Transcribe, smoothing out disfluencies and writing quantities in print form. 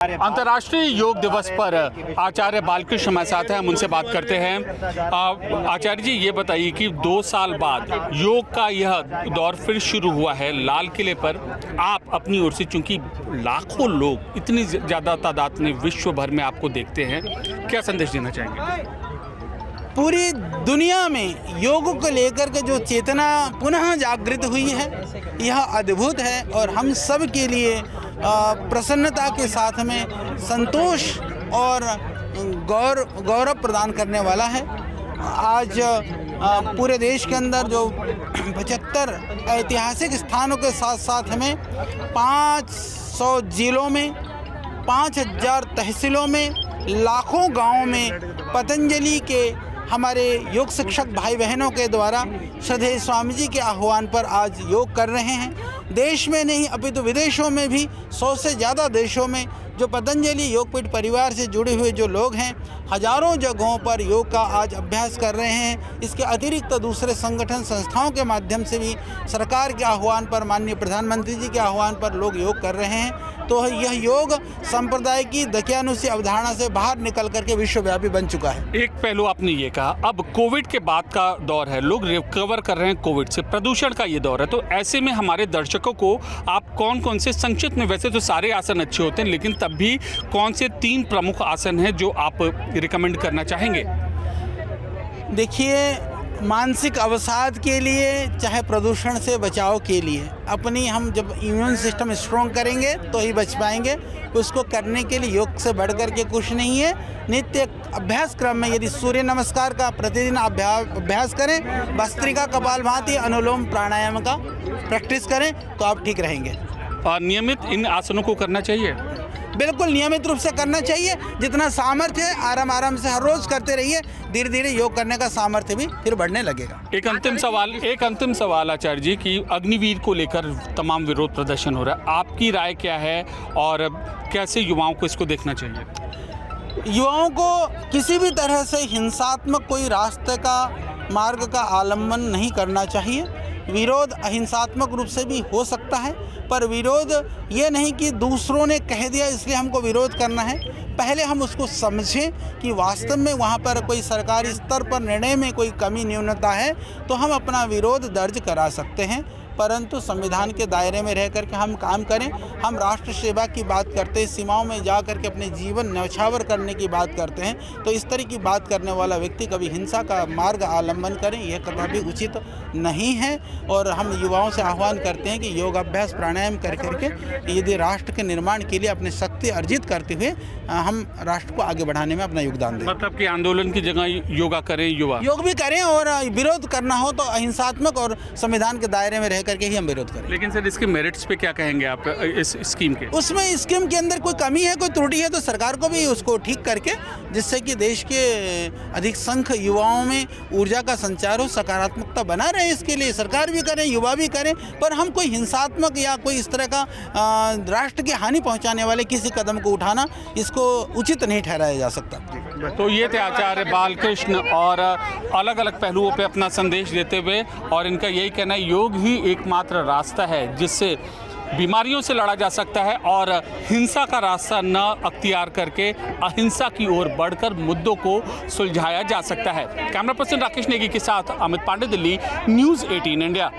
अंतर्राष्ट्रीय योग दिवस पर आचार्य बालकृष्ण हमारे साथ हैं, हम उनसे बात करते हैं। आचार्य जी, ये बताइए कि 2 साल बाद योग का यह दौर फिर शुरू हुआ है लाल किले पर। आप अपनी ओर से, चूंकि लाखों लोग इतनी ज़्यादा तादाद में विश्व भर में आपको देखते हैं, क्या संदेश देना चाहेंगे? पूरी दुनिया में योग को लेकर के जो चेतना पुनः जागृत हुई है, यह अद्भुत है और हम सब के लिए प्रसन्नता के साथ में संतोष और गौरव प्रदान करने वाला है। आज पूरे देश के अंदर जो 75 ऐतिहासिक स्थानों के साथ साथ हमें 500 जिलों में, 5000 तहसीलों में, लाखों गांवों में पतंजलि के हमारे योग शिक्षक भाई बहनों के द्वारा श्रद्धेय स्वामी जी के आह्वान पर आज योग कर रहे हैं। देश में नहीं अपितु विदेशों में भी 100 से ज़्यादा देशों में जो पतंजलि योगपीठ परिवार से जुड़े हुए जो लोग हैं, हजारों जगहों पर योग का आज अभ्यास कर रहे हैं। इसके अतिरिक्त दूसरे संगठन संस्थाओं के माध्यम से भी सरकार के आह्वान पर, माननीय प्रधानमंत्री जी के आह्वान पर लोग योग कर रहे हैं। तो यह योग संप्रदाय की दकियानुसी अवधारणा से बाहर निकल करके विश्वव्यापी बन चुका है। एक पहलू आपने ये कहा, अब कोविड के बाद का दौर है, लोग रिकवर कर रहे हैं कोविड से, प्रदूषण का ये दौर है, तो ऐसे में हमारे दर्शकों को आप कौन कौन से, संक्षिप्त में वैसे तो सारे आसन अच्छे होते हैं, लेकिन तब भी कौन से 3 प्रमुख आसन हैं जो आप रिकमेंड करना चाहेंगे? देखिए, मानसिक अवसाद के लिए, चाहे प्रदूषण से बचाव के लिए, अपनी हम जब इम्यून सिस्टम स्ट्रॉन्ग करेंगे तो ही बच पाएंगे। उसको करने के लिए योग से बढ़कर के कुछ नहीं है। नित्य अभ्यास क्रम में यदि सूर्य नमस्कार का प्रतिदिन अभ्यास करें, भस्त्रिका, कपालभाति, अनुलोम प्राणायाम का प्रैक्टिस करें तो आप ठीक रहेंगे। और नियमित इन आसनों को करना चाहिए? बिल्कुल नियमित रूप से करना चाहिए। जितना सामर्थ्य है आराम से हर रोज करते रहिए, धीरे धीरे योग करने का सामर्थ्य भी फिर बढ़ने लगेगा। एक अंतिम सवाल आचार्य जी कि अग्निवीर को लेकर तमाम विरोध प्रदर्शन हो रहा है, आपकी राय क्या है और कैसे युवाओं को इसको देखना चाहिए? युवाओं को किसी भी तरह से हिंसात्मक कोई रास्ते का, मार्ग का आलम्बन नहीं करना चाहिए। विरोध अहिंसात्मक रूप से भी हो सकता है, पर विरोध ये नहीं कि दूसरों ने कह दिया इसलिए हमको विरोध करना है। पहले हम उसको समझें कि वास्तव में वहाँ पर कोई सरकारी स्तर पर निर्णय में कोई कमी न्यूनता है तो हम अपना विरोध दर्ज करा सकते हैं, परंतु संविधान के दायरे में रह करके हम काम करें। हम राष्ट्र सेवा की बात करते हैं, सीमाओं में जा करके अपने जीवन न्यौछावर करने की बात करते हैं, तो इस तरह की बात करने वाला व्यक्ति कभी हिंसा का मार्ग आलम्बन करें, यह कदापि उचित नहीं है। और हम युवाओं से आह्वान करते हैं कि योगाभ्यास, प्राणायाम कर करके यदि राष्ट्र के निर्माण के लिए अपनी शक्ति अर्जित करते हुए हम राष्ट्र को आगे बढ़ाने में अपना योगदान दें। मतलब कि आंदोलन की जगह योगा करें, युवा योग भी करें, और विरोध करना हो तो अहिंसात्मक और संविधान के दायरे में रह करके ही हम विरोध करें। लेकिन सर, इसके मेरिट्स पे क्या कहेंगे आप इस स्कीम के? उसमें स्कीम के अंदर कोई कमी है, कोई त्रुटि है तो सरकार को भी उसको ठीक करके, जिससे कि देश के अधिक संख्य युवाओं में ऊर्जा का संचार हो, सकारात्मकता बना रहे, इसके लिए सरकार भी करें, युवा भी करें। पर हम कोई हिंसात्मक या कोई इस तरह का राष्ट्र की हानि पहुंचाने वाले किसी कदम को उठाना, इसको उचित नहीं ठहराया जा सकता। तो ये थे आचार्य बालकृष्ण, और अलग अलग पहलुओं पे अपना संदेश देते हुए, और इनका यही कहना है योग ही एकमात्र रास्ता है जिससे बीमारियों से लड़ा जा सकता है और हिंसा का रास्ता न अख्तियार करके अहिंसा की ओर बढ़कर मुद्दों को सुलझाया जा सकता है। कैमरा पर्सन राकेश नेगी के साथ अमित पांडे, दिल्ली, न्यूज़ 18 इंडिया।